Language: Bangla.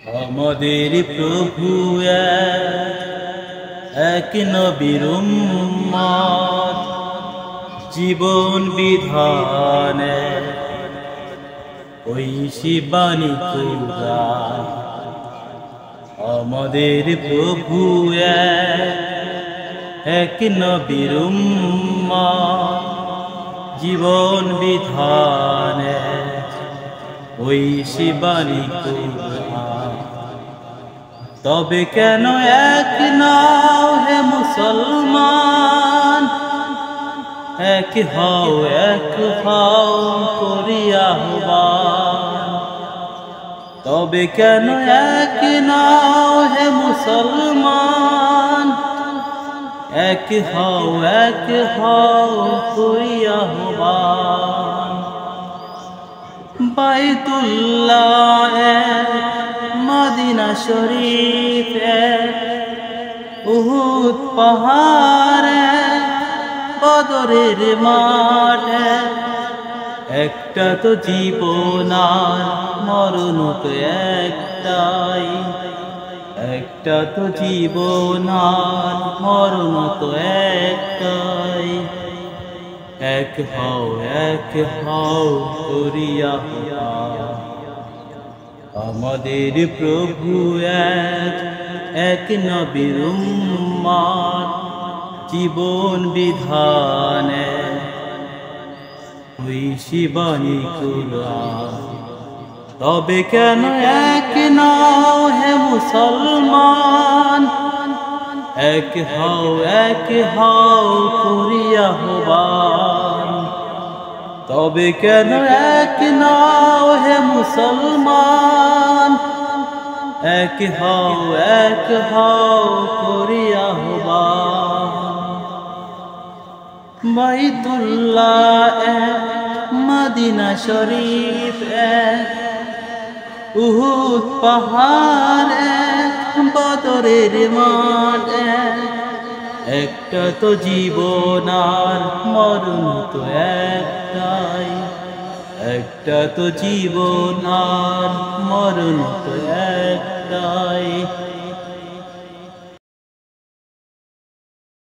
আমাদের প্রভু এক নবীর উম্মত, জীবন বিধান ওই শিবানী কুরআন। আমাদের প্রভু এক নবীর উম্মত, জীবন বিধান ওই শিবানী কুরআন। তবে কেন এক নাও হে মুসলমান, এক হও করিয়া আহ্বান। তবে কেন এক নাও হে মুসলমান, এক হও করিয়া আহ্বান। বাইতুল্লাহ মদিনা শরীফ উহুদ পাহাড় বদরের মাঠ, একটা তো জীবন আর মরণ তো একটাই। একটা তো জীবন আর মরণ তো একটাই। এক হও করিয়া আমাদের প্রভু এক নবীর উম্মত, জীবন বিধান ওই শিবানী কুরআন। তবে কেন এক নাও হে মুসলমান, এক হও করিয়া আহ্বান। তবে কেন এক নাও হে মুসলমান, এক হও করিয়া আহ্বান। বাইতুল্লাহ মদিনা শরীফ উহুদ পাহাড় বদরের মাঠ, একটা তো জীবন আর মরণ তো একটাই। একটা তো জীবন আর মরণ তো একটাই।